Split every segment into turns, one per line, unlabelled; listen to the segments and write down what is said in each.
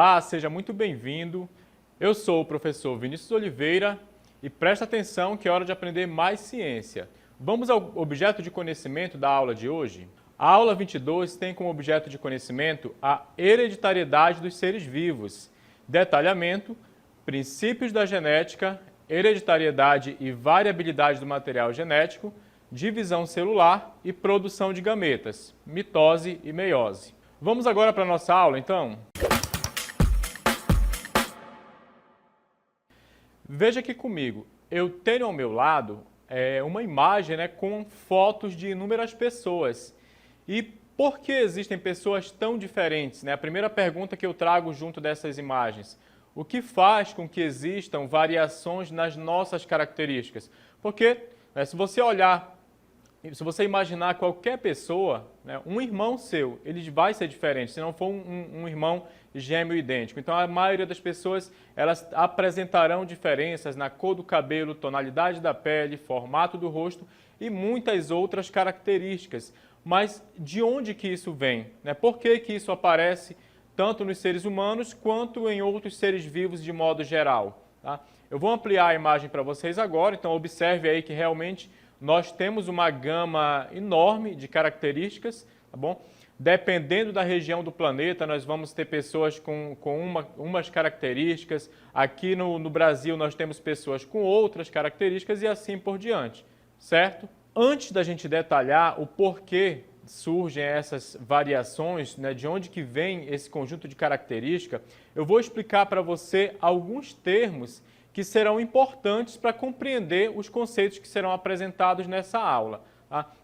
Olá, seja muito bem-vindo. Eu sou o professor Vinícius Oliveira e presta atenção que é hora de aprender mais ciência. Vamos ao objeto de conhecimento da aula de hoje? A aula 22 tem como objeto de conhecimento a hereditariedade dos seres vivos, detalhamento, princípios da genética, hereditariedade e variabilidade do material genético, divisão celular e produção de gametas, mitose e meiose. Vamos agora para a nossa aula, então? Veja aqui comigo, eu tenho ao meu lado uma imagem com fotos de inúmeras pessoas. E por que existem pessoas tão diferentes? A primeira pergunta que eu trago junto dessas imagens. O que faz com que existam variações nas nossas características? Porque se você olhar, se você imaginar qualquer pessoa, um irmão seu, ele vai ser diferente, se não for um irmão gêmeo idêntico. Então, a maioria das pessoas, elas apresentarão diferenças na cor do cabelo, tonalidade da pele, formato do rosto e muitas outras características. Mas de onde que isso vem? Por que que isso aparece tanto nos seres humanos quanto em outros seres vivos de modo geral? Tá? Eu vou ampliar a imagem para vocês agora, então observe aí que realmente nós temos uma gama enorme de características, tá bom? Dependendo da região do planeta, nós vamos ter pessoas com umas características. Aqui no Brasil, nós temos pessoas com outras características e assim por diante, certo? Antes da gente detalhar o porquê surgem essas variações, de onde que vem esse conjunto de características, eu vou explicar para você alguns termos que serão importantes para compreender os conceitos que serão apresentados nessa aula.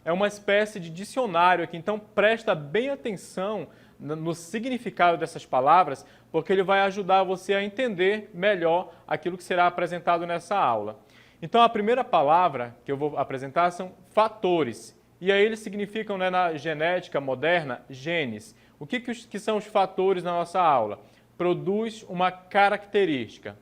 É uma espécie de dicionário aqui, então presta bem atenção no significado dessas palavras, porque ele vai ajudar você a entender melhor aquilo que será apresentado nessa aula. Então a primeira palavra que eu vou apresentar são fatores, e aí eles significam na genética moderna, genes. O que são os fatores na nossa aula? Produz uma característica.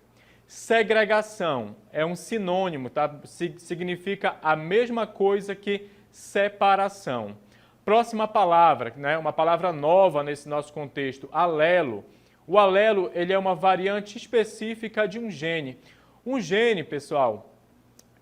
Segregação é um sinônimo, tá? Significa a mesma coisa que separação. Próxima palavra, uma palavra nova nesse nosso contexto, alelo. O alelo ele é uma variante específica de um gene. Um gene, pessoal,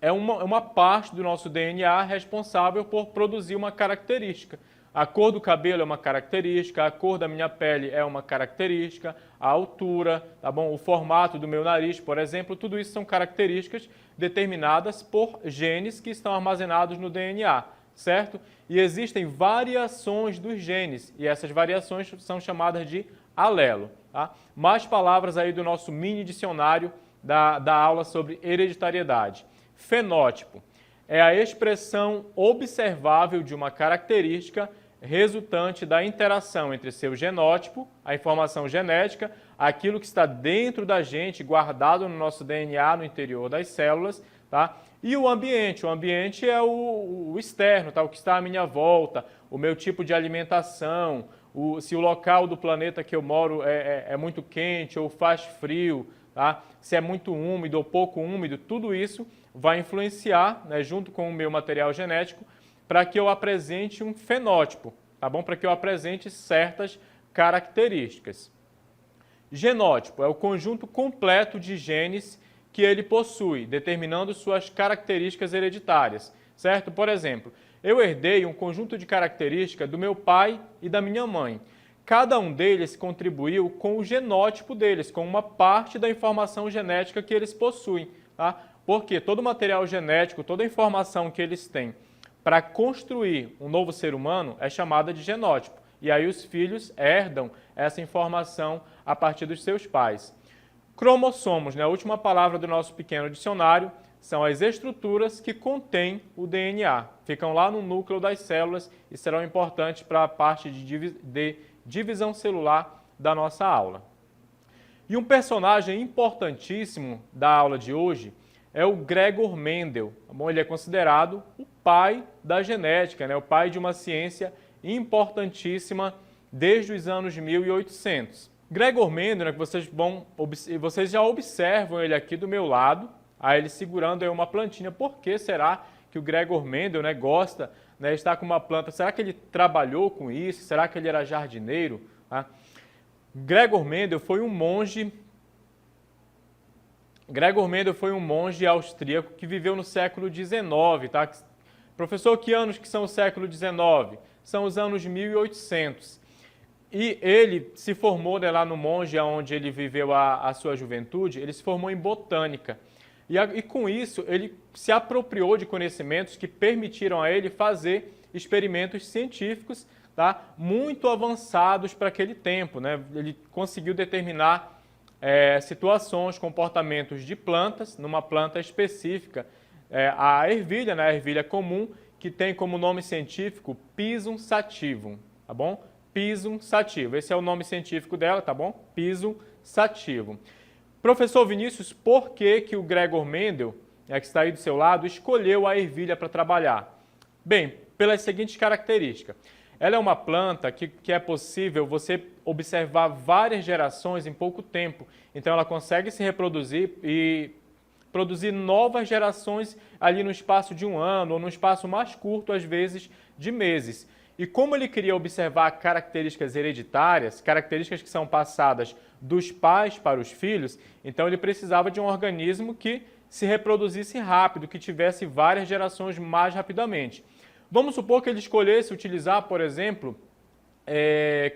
é uma parte do nosso DNA responsável por produzir uma característica. A cor do cabelo é uma característica, a cor da minha pele é uma característica, a altura, tá bom? O formato do meu nariz, por exemplo, tudo isso são características determinadas por genes que estão armazenados no DNA, certo? E existem variações dos genes, e essas variações são chamadas de alelo. Tá? Mais palavras aí do nosso mini dicionário da aula sobre hereditariedade. Fenótipo é a expressão observável de uma característica resultante da interação entre seu genótipo, a informação genética, aquilo que está dentro da gente, guardado no nosso DNA, no interior das células, tá? E o ambiente. O ambiente é o externo, tá? O que está à minha volta, o meu tipo de alimentação, se o local do planeta que eu moro é muito quente ou faz frio, tá? Se é muito úmido ou pouco úmido, tudo isso vai influenciar, junto com o meu material genético, para que eu apresente um fenótipo, tá bom? Para que eu apresente certas características. Genótipo é o conjunto completo de genes que ele possui, determinando suas características hereditárias, certo? Por exemplo, eu herdei um conjunto de características do meu pai e da minha mãe. Cada um deles contribuiu com o genótipo deles, com uma parte da informação genética que eles possuem, tá? Porque todo o material genético, toda a informação que eles têm para construir um novo ser humano é chamada de genótipo. E aí os filhos herdam essa informação a partir dos seus pais. Cromossomos, a última palavra do nosso pequeno dicionário, são as estruturas que contêm o DNA. Ficam lá no núcleo das células e serão importantes para a parte de divisão celular da nossa aula. E um personagem importantíssimo da aula de hoje é o Gregor Mendel. Tá bom? Ele é considerado o pai da genética, o pai de uma ciência importantíssima desde os anos 1800. Gregor Mendel, que vocês já observam ele aqui do meu lado, ele segurando aí uma plantinha. Por que será que o Gregor Mendel gosta, está com uma planta? Será que ele trabalhou com isso? Será que ele era jardineiro? Tá? Gregor Mendel foi um monge austríaco que viveu no século XIX, tá? Professor, que anos que são o século XIX? São os anos 1800. E ele se formou, né, lá no monge, onde ele viveu a sua juventude, ele se formou em botânica. E com isso, ele se apropriou de conhecimentos que permitiram a ele fazer experimentos científicos, tá, muito avançados para aquele tempo, né? Ele conseguiu determinar situações, comportamentos de plantas, numa planta específica, a ervilha, né, a ervilha comum, que tem como nome científico Pisum sativum, tá bom? Pisum sativum, esse é o nome científico dela, tá bom? Pisum sativum. Professor Vinícius, por que o Gregor Mendel, que está aí do seu lado, escolheu a ervilha para trabalhar? Bem, pelas seguintes características. Ela é uma planta que é possível você observar várias gerações em pouco tempo. Então, ela consegue se reproduzir e produzir novas gerações ali no espaço de um ano ou no espaço mais curto, às vezes, de meses. E como ele queria observar características hereditárias, características que são passadas dos pais para os filhos, então ele precisava de um organismo que se reproduzisse rápido, que tivesse várias gerações mais rapidamente. Vamos supor que ele escolhesse utilizar, por exemplo,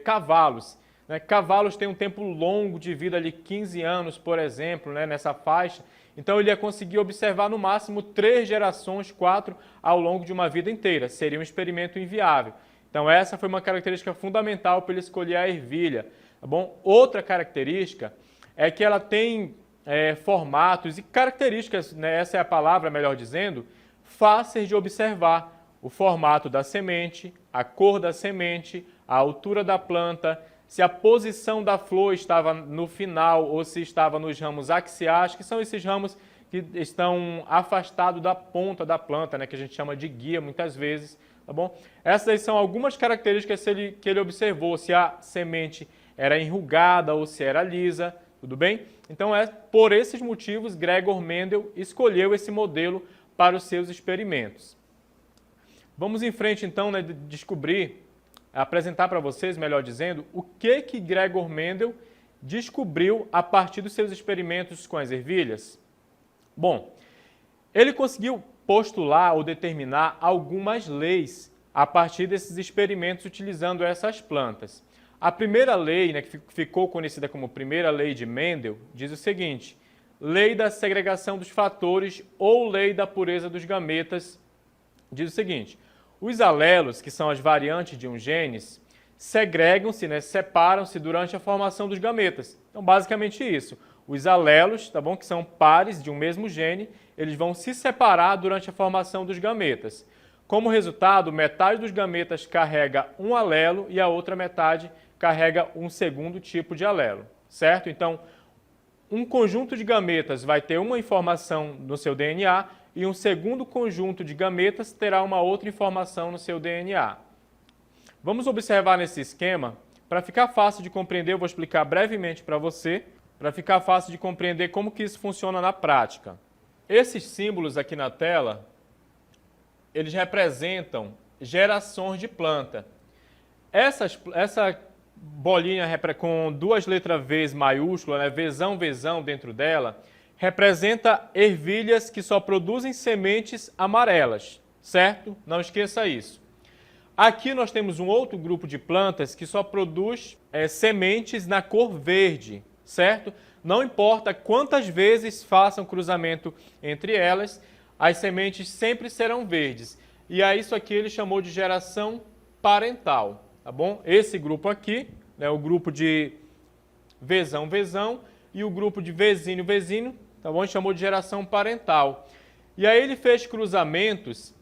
cavalos. Né? Cavalos têm um tempo longo de vida, ali 15 anos, por exemplo, né? Nessa faixa. Então ele ia conseguir observar no máximo 3 gerações, 4, ao longo de uma vida inteira. Seria um experimento inviável. Então essa foi uma característica fundamental para ele escolher a ervilha. Tá bom? Outra característica é que ela tem formatos e características, né? Essa é a palavra, melhor dizendo, fáceis de observar. O formato da semente, a cor da semente, a altura da planta, se a posição da flor estava no final ou se estava nos ramos axiais, que são esses ramos que estão afastados da ponta da planta, né, que a gente chama de guia muitas vezes, tá bom? Essas aí são algumas características que ele observou, se a semente era enrugada ou se era lisa, tudo bem? Então, por esses motivos, Gregor Mendel escolheu esse modelo para os seus experimentos. Vamos em frente, então, né, apresentar para vocês, melhor dizendo, o que Gregor Mendel descobriu a partir dos seus experimentos com as ervilhas. Bom, ele conseguiu postular ou determinar algumas leis a partir desses experimentos utilizando essas plantas. A primeira lei, né, que ficou conhecida como primeira lei de Mendel, diz o seguinte: lei da segregação dos fatores ou lei da pureza dos gametas, diz o seguinte: os alelos, que são as variantes de um gene, segregam-se, né, separam-se durante a formação dos gametas. Então, basicamente isso. Os alelos, tá bom, que são pares de um mesmo gene, eles vão se separar durante a formação dos gametas. Como resultado, metade dos gametas carrega um alelo e a outra metade carrega um segundo tipo de alelo, certo? Então, um conjunto de gametas vai ter uma informação no seu DNA e um segundo conjunto de gametas terá uma outra informação no seu DNA. Vamos observar nesse esquema. Para ficar fácil de compreender, eu vou explicar brevemente para você, para ficar fácil de compreender como que isso funciona na prática. Esses símbolos aqui na tela, eles representam gerações de planta. Essa bolinha com 2 letras V maiúsculas, né, Vzão dentro dela, representa ervilhas que só produzem sementes amarelas, certo? Não esqueça isso. Aqui nós temos um outro grupo de plantas que só produz sementes na cor verde, certo? Não importa quantas vezes façam cruzamento entre elas, as sementes sempre serão verdes. E a isso aqui ele chamou de geração parental, tá bom? Esse grupo aqui, né, o grupo de Vzão e o grupo de Vzinho, tá bom? Ele chamou de geração parental. E aí ele fez cruzamentos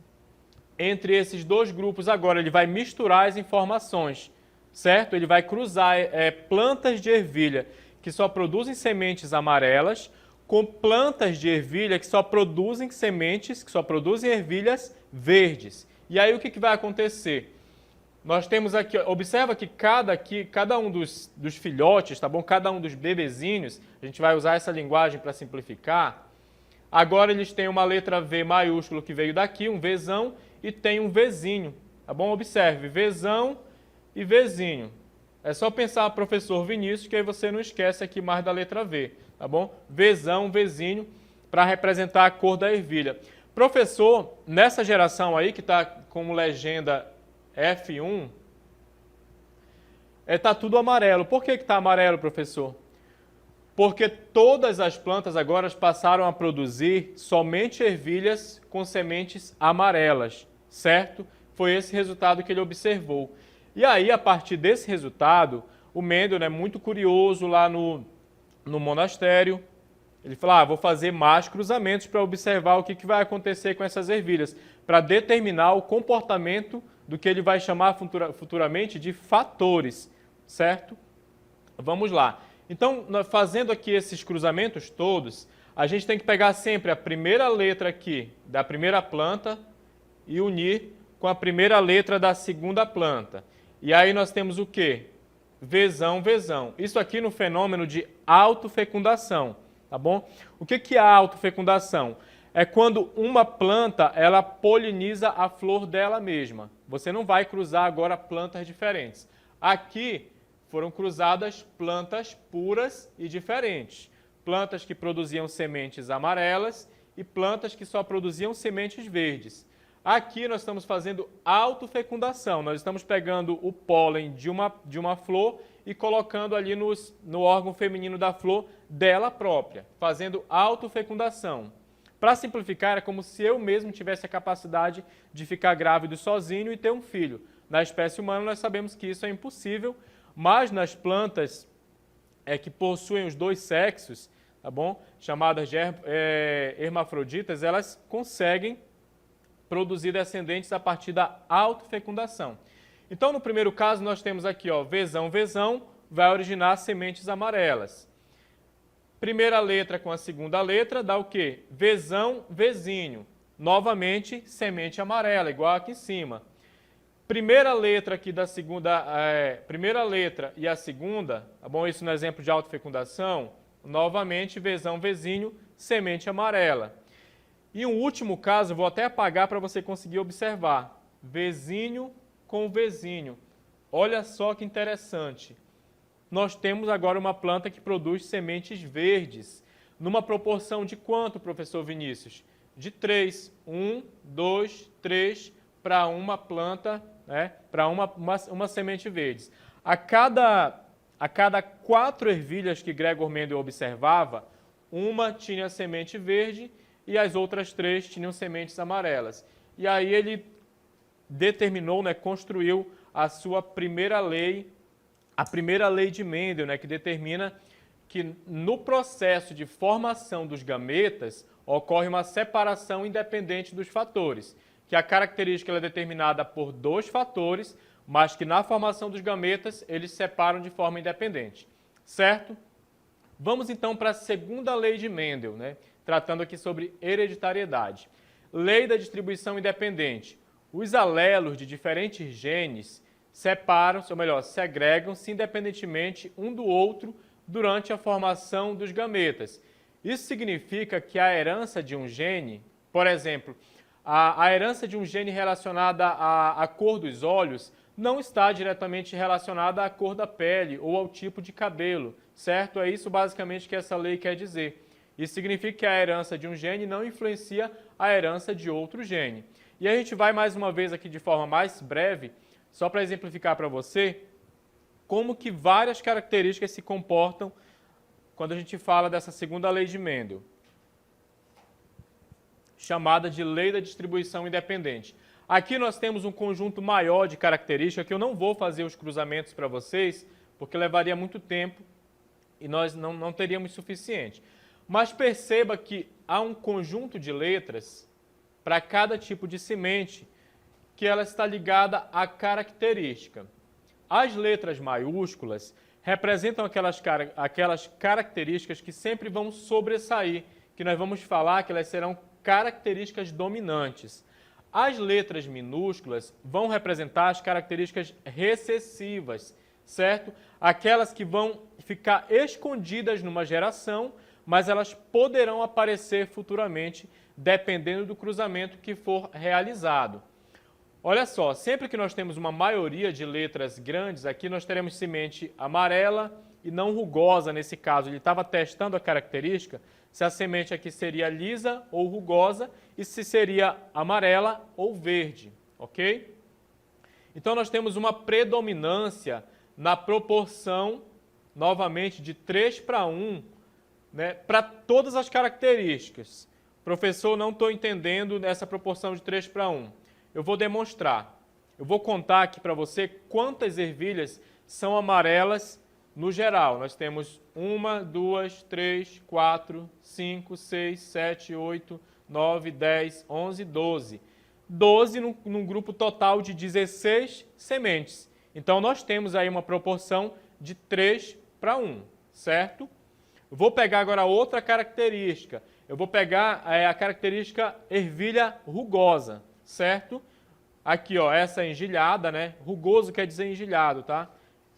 entre esses dois grupos agora. Ele vai misturar as informações, certo? Ele vai cruzar plantas de ervilha que só produzem sementes amarelas com plantas de ervilha que só produzem sementes, que só produzem ervilhas verdes. E aí o que vai acontecer? Nós temos aqui, observa que cada um dos filhotes, tá bom? Cada um dos bebezinhos, a gente vai usar essa linguagem para simplificar. Agora eles têm uma letra V maiúsculo que veio daqui, um Vzão, e tem um Vzinho, tá bom? Observe, Vzão e Vzinho, É só pensar professor Vinícius, que aí você não esquece aqui mais da letra V, tá bom? Vzão, Vzinho, para representar a cor da ervilha. Professor, nessa geração aí, que está como legenda F1, tá tudo amarelo. Por que está amarelo, professor? Porque todas as plantas agora passaram a produzir somente ervilhas com sementes amarelas, certo? Foi esse resultado que ele observou. E aí, a partir desse resultado, o Mendel, né, muito curioso lá no monastério, ele falou, vou fazer mais cruzamentos para observar o que vai acontecer com essas ervilhas, para determinar o comportamento do que ele vai chamar futuramente de fatores, certo? Vamos lá. Então, fazendo aqui esses cruzamentos todos, a gente tem que pegar sempre a primeira letra aqui da primeira planta e unir com a primeira letra da segunda planta. E aí nós temos o quê? Vzão, Vzão. Isso aqui no fenômeno de autofecundação, tá bom? O que é a autofecundação? É quando uma planta, ela poliniza a flor dela mesma. Você não vai cruzar agora plantas diferentes. Aqui foram cruzadas plantas puras e diferentes. Plantas que produziam sementes amarelas e plantas que só produziam sementes verdes. Aqui nós estamos fazendo autofecundação. Nós estamos pegando o pólen de uma flor e colocando ali no órgão feminino da flor dela própria, fazendo autofecundação. Para simplificar, é como se eu mesmo tivesse a capacidade de ficar grávido sozinho e ter um filho. Na espécie humana, nós sabemos que isso é impossível, mas nas plantas que possuem os dois sexos, tá bom? Chamadas de hermafroditas, elas conseguem produzir descendentes a partir da autofecundação. Então, no primeiro caso, nós temos aqui, ó, Vzão, Vzão, vai originar sementes amarelas. Primeira letra com a segunda letra dá o quê? Vzão, Vzinho. Novamente, semente amarela, igual aqui em cima. Primeira letra aqui da segunda, primeira letra e a segunda, tá bom? Isso no exemplo de autofecundação, novamente, Vzão, Vzinho, semente amarela. E um último caso, vou até apagar para você conseguir observar. Vzinho com Vzinho. Olha só que interessante. Nós temos agora uma planta que produz sementes verdes. Numa proporção de quanto, professor Vinícius? De 3. 1, 2, 3 para uma planta, né? Para uma semente verde. A cada 4 ervilhas que Gregor Mendel observava, uma tinha semente verde e as outras 3 tinham sementes amarelas. E aí ele determinou, né, construiu a sua primeira lei, a primeira lei de Mendel, né, que determina que no processo de formação dos gametas ocorre uma separação independente dos fatores, que a característica é determinada por 2 fatores, mas que na formação dos gametas eles se separam de forma independente, certo? Vamos então para a segunda lei de Mendel, né? Tratando aqui sobre hereditariedade. Lei da distribuição independente. Os alelos de diferentes genes separam-se, ou melhor, segregam-se independentemente um do outro durante a formação dos gametas. Isso significa que a herança de um gene, por exemplo, a herança de um gene relacionada à cor dos olhos não está diretamente relacionada à cor da pele ou ao tipo de cabelo, certo? É isso basicamente que essa lei quer dizer. Isso significa que a herança de um gene não influencia a herança de outro gene. E a gente vai mais uma vez aqui de forma mais breve, só para exemplificar para você, como que várias características se comportam quando a gente fala dessa segunda lei de Mendel, chamada de lei da distribuição independente. Aqui nós temos um conjunto maior de características que eu não vou fazer os cruzamentos para vocês, porque levaria muito tempo e nós não teríamos suficiente. Mas perceba que há um conjunto de letras para cada tipo de semente que ela está ligada à característica. As letras maiúsculas representam aquelas características que sempre vão sobressair, que nós vamos falar que elas serão características dominantes. As letras minúsculas vão representar as características recessivas, certo? Aquelas que vão ficar escondidas numa geração, mas elas poderão aparecer futuramente, dependendo do cruzamento que for realizado. Olha só, sempre que nós temos uma maioria de letras grandes, aqui nós teremos semente amarela e não rugosa nesse caso. Ele estava testando a característica, se a semente aqui seria lisa ou rugosa e se seria amarela ou verde, ok? Então nós temos uma predominância na proporção, novamente, de 3:1, né, para todas as características. Professor, não estou entendendo essa proporção de 3:1. Eu vou demonstrar. Eu vou contar aqui para você quantas ervilhas são amarelas no geral. Nós temos 1, 2, 3, 4, 5, 6, 7, 8, 9, 10, 11, 12. 12 num grupo total de 16 sementes. Então, nós temos aí uma proporção de 3:1, certo? Eu vou pegar agora outra característica. Eu vou pegar a característica ervilha rugosa, certo? Aqui, ó, essa engelhada, né? Rugoso quer dizer engelhado, tá?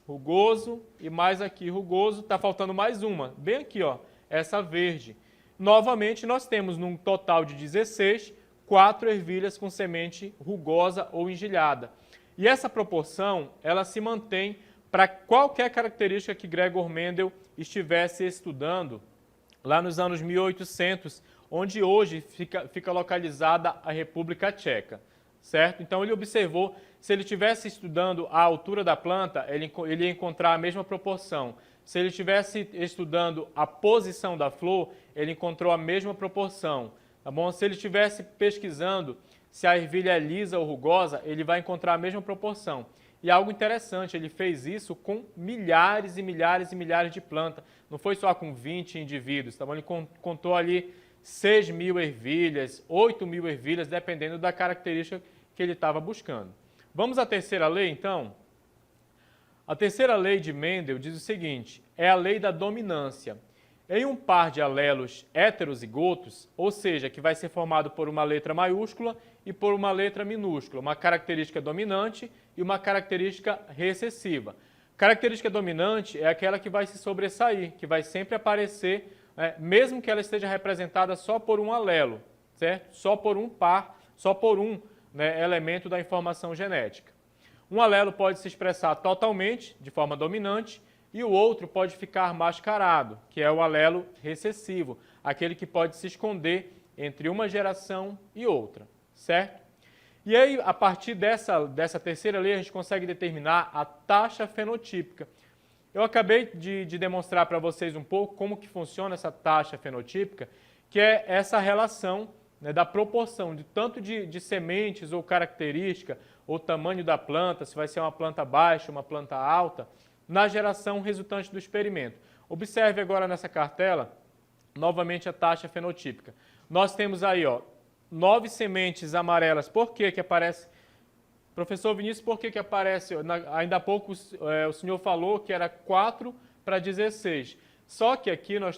Rugoso e mais aqui, rugoso, tá faltando mais uma. Bem aqui, ó, essa verde. Novamente, nós temos num total de 16, 4 ervilhas com semente rugosa ou engelhada. E essa proporção, ela se mantém para qualquer característica que Gregor Mendel estivesse estudando lá nos anos 1800, onde hoje fica localizada a República Tcheca, certo? Então ele observou, se ele estivesse estudando a altura da planta, ele ia encontrar a mesma proporção. Se ele estivesse estudando a posição da flor, ele encontrou a mesma proporção, tá bom? Se ele estivesse pesquisando se a ervilha é lisa ou rugosa, ele vai encontrar a mesma proporção. E algo interessante, ele fez isso com milhares e milhares e milhares de plantas. Não foi só com 20 indivíduos, tá bom? Ele contou ali 6.000 ervilhas, 8.000 ervilhas, dependendo da característica que ele estava buscando. Vamos à terceira lei, então? A terceira lei de Mendel diz o seguinte, é a lei da dominância. Em um par de alelos heterozigotos, ou seja, que vai ser formado por uma letra maiúscula e por uma letra minúscula, uma característica dominante e uma característica recessiva. Característica dominante é aquela que vai se sobressair, que vai sempre aparecer, né, mesmo que ela esteja representada só por um alelo, certo? Só por um par, só por um, né, elemento da informação genética. Um alelo pode se expressar totalmente, de forma dominante, e o outro pode ficar mascarado, que é o alelo recessivo, aquele que pode se esconder entre uma geração e outra, certo? E aí, a partir dessa terceira lei, a gente consegue determinar a taxa fenotípica. Eu acabei de demonstrar para vocês um pouco como que funciona essa taxa fenotípica, que é essa relação, né, da proporção de tanto de sementes ou característica, ou tamanho da planta, se vai ser uma planta baixa, uma planta alta, na geração resultante do experimento. Observe agora nessa cartela, novamente a taxa fenotípica. Nós temos aí, ó, 9 sementes amarelas. Por que que aparece? Professor Vinícius, por que que aparece? Ainda há pouco o senhor falou que era 4:16. Só que aqui nós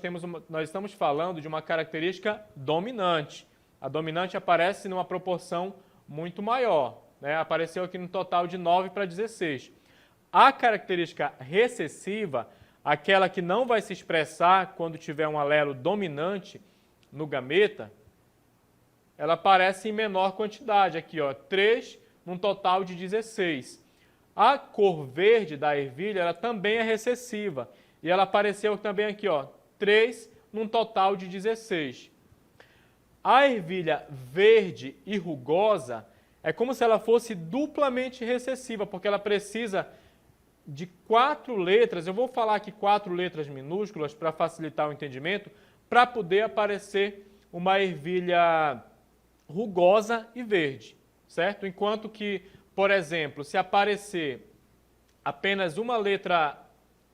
estamos falando de uma característica dominante. A dominante aparece numa proporção muito maior, né? Apareceu aqui no total de 9:16. A característica recessiva, aquela que não vai se expressar quando tiver um alelo dominante no gameta, ela aparece em menor quantidade, aqui, ó, 3 num total de 16. A cor verde da ervilha, ela também é recessiva, e ela apareceu também aqui, ó, 3 num total de 16. A ervilha verde e rugosa é como se ela fosse duplamente recessiva, porque ela precisa de 4 letras, eu vou falar aqui 4 letras minúsculas para facilitar o entendimento, para poder aparecer uma ervilha rugosa e verde, certo? Enquanto que, por exemplo, se aparecer apenas uma letra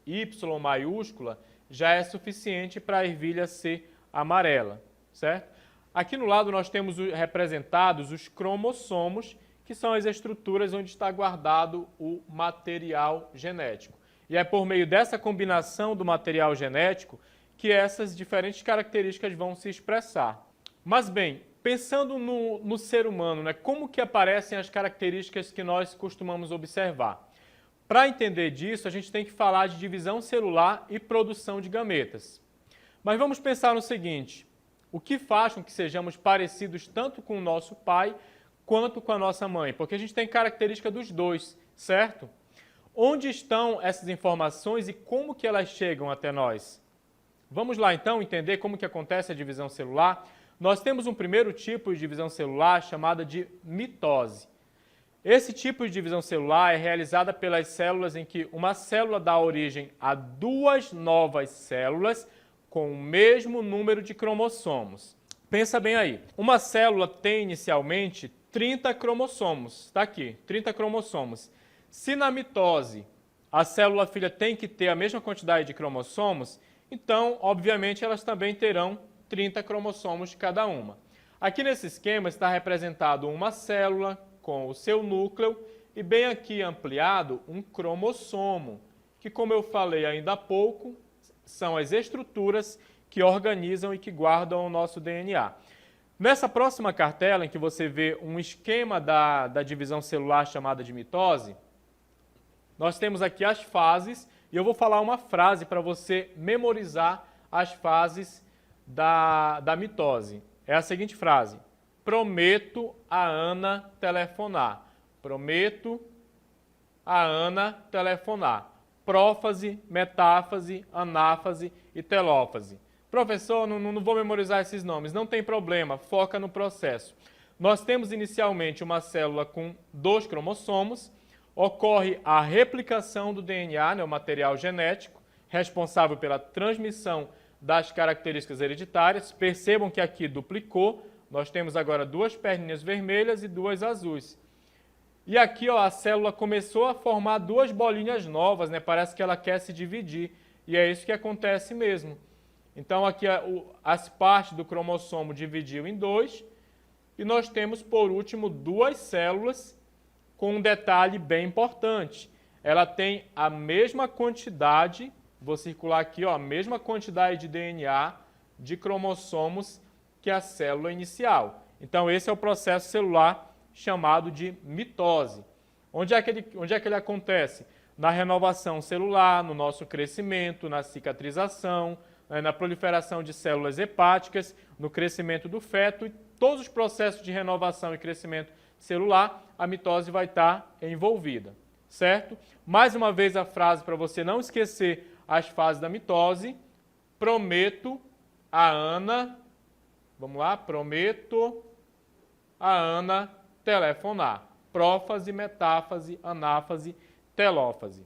Y maiúscula, já é suficiente para a ervilha ser amarela, certo? Aqui no lado nós temos representados os cromossomos, que são as estruturas onde está guardado o material genético. E é por meio dessa combinação do material genético que essas diferentes características vão se expressar. Mas bem, pensando no ser humano, né, como que aparecem as características que nós costumamos observar? Para entender disso, a gente tem que falar de divisão celular e produção de gametas. Mas vamos pensar no seguinte, o que faz com que sejamos parecidos tanto com o nosso pai quanto com a nossa mãe, porque a gente tem característica dos dois, certo? Onde estão essas informações e como que elas chegam até nós? Vamos lá então entender como que acontece a divisão celular. Nós temos um primeiro tipo de divisão celular chamada de mitose. Esse tipo de divisão celular é realizada pelas células em que uma célula dá origem a duas novas células com o mesmo número de cromossomos. Pensa bem aí, uma célula tem inicialmente 30 cromossomos, está aqui, 30 cromossomos. Se na mitose a célula filha tem que ter a mesma quantidade de cromossomos, então, obviamente, elas também terão 30 cromossomos cada uma. Aqui nesse esquema está representado uma célula com o seu núcleo e bem aqui ampliado um cromossomo, que, como eu falei ainda há pouco, são as estruturas que organizam e que guardam o nosso DNA. Nessa próxima cartela, em que você vê um esquema da divisão celular chamada de mitose, nós temos aqui as fases, e eu vou falar uma frase para você memorizar as fases da mitose. É a seguinte frase: prometo a Ana telefonar. Prometo a Ana telefonar. Prófase, metáfase, anáfase e telófase. Professor, não vou memorizar esses nomes. Não tem problema, foca no processo. Nós temos inicialmente uma célula com 2 cromossomos. Ocorre a replicação do DNA, o material genético, responsável pela transmissão das características hereditárias. Percebam que aqui duplicou. Nós temos agora 2 perninhas vermelhas e 2 azuis. E aqui a célula começou a formar 2 bolinhas novas, parece que ela quer se dividir. E é isso que acontece mesmo. Então aqui as partes do cromossomo dividiu em 2. E nós temos, por último, 2 células com um detalhe bem importante. Ela tem a mesma quantidade, vou circular aqui, a mesma quantidade de DNA, de cromossomos que a célula inicial. Então esse é o processo celular chamado de mitose. Onde é que ele acontece? Na renovação celular, no nosso crescimento, na cicatrização, na proliferação de células hepáticas, no crescimento do feto, e todos os processos de renovação e crescimento celular, a mitose vai estar envolvida, certo? Mais uma vez a frase para você não esquecer as fases da mitose. Prometo a Ana, vamos lá, prometo a Ana telefonar. Prófase, metáfase, anáfase, telófase.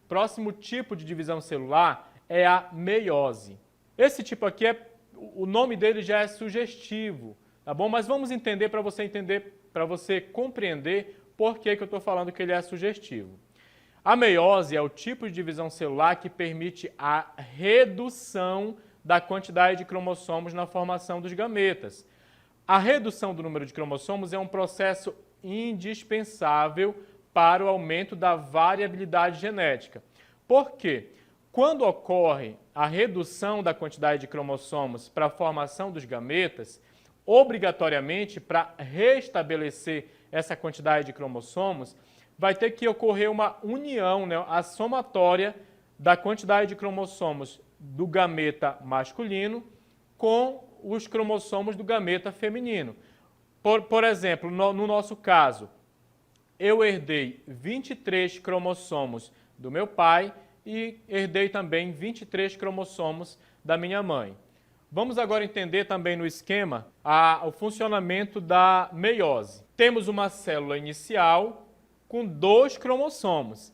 Próximo tipo de divisão celular é a meiose. Esse tipo aqui, o nome dele já é sugestivo, tá bom? Mas vamos entender para você compreender por que eu estou falando que ele é sugestivo. A meiose é o tipo de divisão celular que permite a redução da quantidade de cromossomos na formação dos gametas. A redução do número de cromossomos é um processo indispensável para o aumento da variabilidade genética. Por quê? Quando ocorre a redução da quantidade de cromossomos para a formação dos gametas, obrigatoriamente, para restabelecer essa quantidade de cromossomos, vai ter que ocorrer uma união, a somatória da quantidade de cromossomos do gameta masculino com os cromossomos do gameta feminino. Por exemplo, no nosso caso, eu herdei 23 cromossomos do meu pai e herdei também 23 cromossomos da minha mãe. Vamos agora entender também no esquema o funcionamento da meiose. Temos uma célula inicial com 2 cromossomos.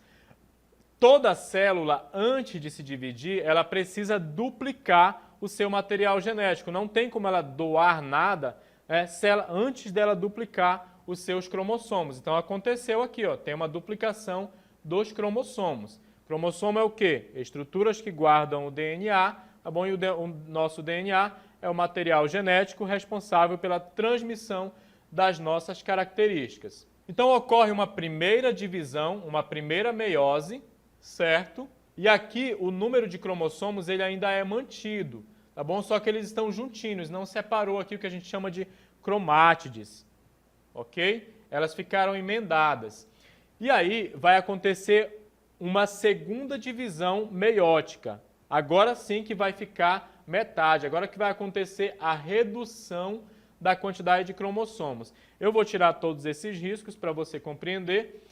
Toda célula, antes de se dividir, ela precisa duplicar o seu material genético. Não tem como ela doar nada antes dela duplicar os seus cromossomos. Então aconteceu aqui, tem uma duplicação dos cromossomos. Cromossomo é o quê? Estruturas que guardam o DNA, tá bom? E o nosso DNA é o material genético responsável pela transmissão das nossas características. Então ocorre uma primeira divisão, uma primeira meiose, certo? E aqui o número de cromossomos ele ainda é mantido, tá bom? Só que eles estão juntinhos, não separou aqui o que a gente chama de cromátides, ok? Elas ficaram emendadas. E aí vai acontecer uma segunda divisão meiótica. Agora sim que vai ficar metade, agora que vai acontecer a redução da quantidade de cromossomos. Eu vou tirar todos esses riscos para você compreender.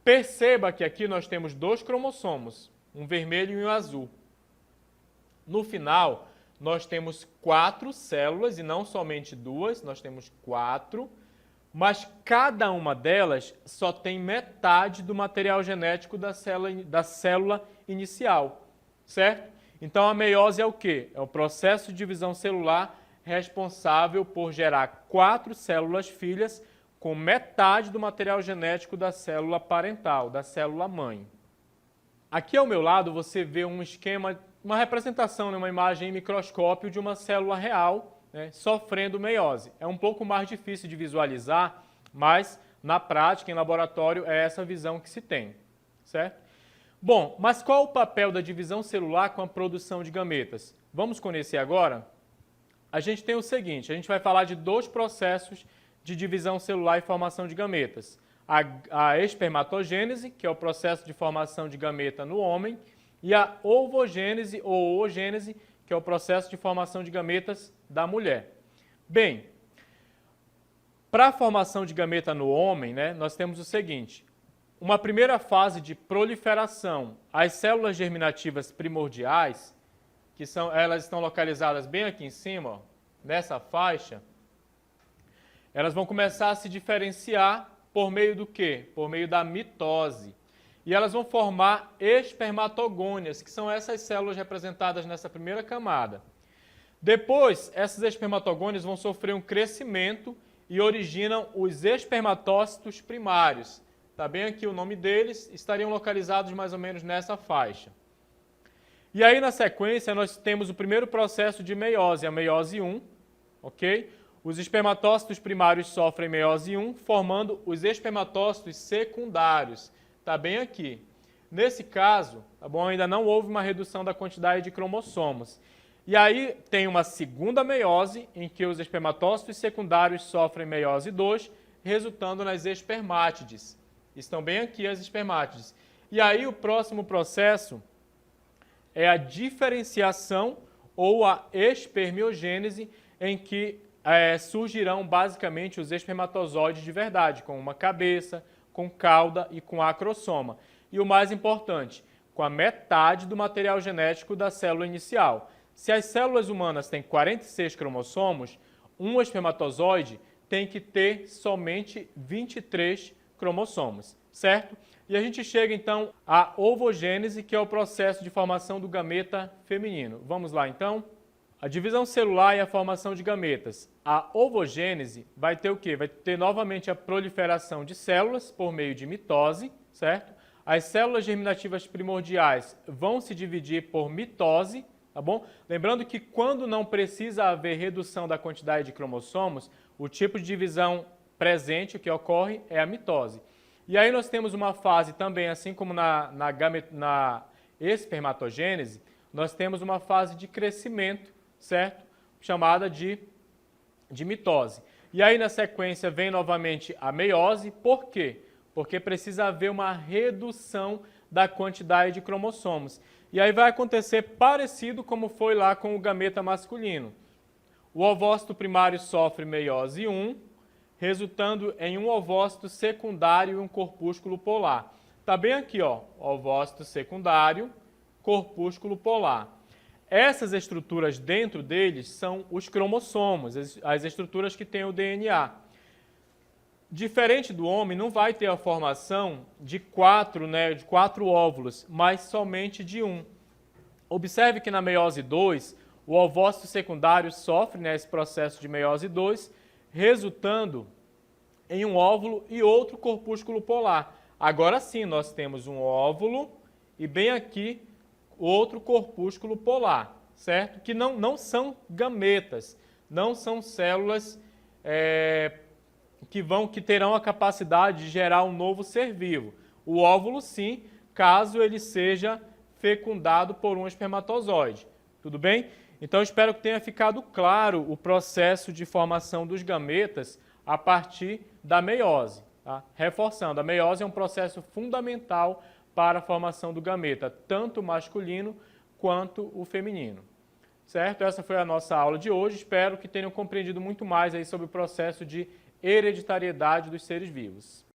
Perceba que aqui nós temos 2 cromossomos, um vermelho e um azul. No final, nós temos 4 células, e não somente 2, nós temos 4, mas cada uma delas só tem metade do material genético da célula inicial, certo? Então, a meiose é o quê? É o processo de divisão celular responsável por gerar 4 células filhas com metade do material genético da célula parental, da célula mãe. Aqui ao meu lado você vê um esquema, uma representação, uma imagem em microscópio de uma célula real, né, sofrendo meiose. É um pouco mais difícil de visualizar, mas na prática, em laboratório, é essa visão que se tem, certo? Bom, mas qual o papel da divisão celular com a produção de gametas? Vamos conhecer agora? A gente tem o seguinte, a gente vai falar de 2 processos de divisão celular e formação de gametas. A espermatogênese, que é o processo de formação de gameta no homem, e a ovogênese ou oogênese, que é o processo de formação de gametas da mulher. Bem, para a formação de gameta no homem, né, nós temos o seguinte, uma primeira fase de proliferação. As células germinativas primordiais, elas estão localizadas bem aqui em cima, ó, nessa faixa, elas vão começar a se diferenciar por meio do quê? Por meio da mitose. E elas vão formar espermatogônias, que são essas células representadas nessa primeira camada. Depois, essas espermatogônias vão sofrer um crescimento e originam os espermatócitos primários. Está bem aqui o nome deles, estariam localizados mais ou menos nessa faixa. E aí, na sequência, nós temos o primeiro processo de meiose, a meiose 1, ok? Os espermatócitos primários sofrem meiose 1, formando os espermatócitos secundários. Está bem aqui. Nesse caso, tá bom, ainda não houve uma redução da quantidade de cromossomos. E aí tem uma segunda meiose, em que os espermatócitos secundários sofrem meiose 2, resultando nas espermátides. Estão bem aqui as espermátides. E aí o próximo processo é a diferenciação ou a espermiogênese, em que surgirão basicamente os espermatozoides de verdade, com uma cabeça, com cauda e com acrosoma. E o mais importante, com a metade do material genético da célula inicial. Se as células humanas têm 46 cromossomos, um espermatozoide tem que ter somente 23 cromossomos, certo? E a gente chega então à ovogênese, que é o processo de formação do gameta feminino. Vamos lá então? A divisão celular e a formação de gametas. A ovogênese vai ter o quê? Vai ter novamente a proliferação de células por meio de mitose, certo? As células germinativas primordiais vão se dividir por mitose, tá bom? Lembrando que quando não precisa haver redução da quantidade de cromossomos, o tipo de divisão presente que ocorre é a mitose. E aí nós temos uma fase também, assim como na espermatogênese, nós temos uma fase de crescimento, certo? Chamada de mitose. E aí na sequência vem novamente a meiose. Por quê? Porque precisa haver uma redução da quantidade de cromossomos. E aí vai acontecer parecido como foi lá com o gameta masculino. O ovócito primário sofre meiose 1, resultando em um ovócito secundário e um corpúsculo polar. Está bem aqui, ó, ovócito secundário, corpúsculo polar. Essas estruturas dentro deles são os cromossomos, as estruturas que têm o DNA. Diferente do homem, não vai ter a formação de 4 óvulos, mas somente de um. Observe que na meiose 2, o ovócito secundário sofre esse processo de meiose 2, resultando em um óvulo e outro corpúsculo polar. Agora sim, nós temos um óvulo e bem aqui outro corpúsculo polar, certo? Que não são gametas, não são células que terão a capacidade de gerar um novo ser vivo. O óvulo sim, caso ele seja fecundado por um espermatozoide. Tudo bem? Então, espero que tenha ficado claro o processo de formação dos gametas a partir da meiose. Tá? Reforçando, a meiose é um processo fundamental para a formação do gameta, tanto o masculino quanto o feminino. Certo? Essa foi a nossa aula de hoje. Espero que tenham compreendido muito mais aí sobre o processo de hereditariedade dos seres vivos.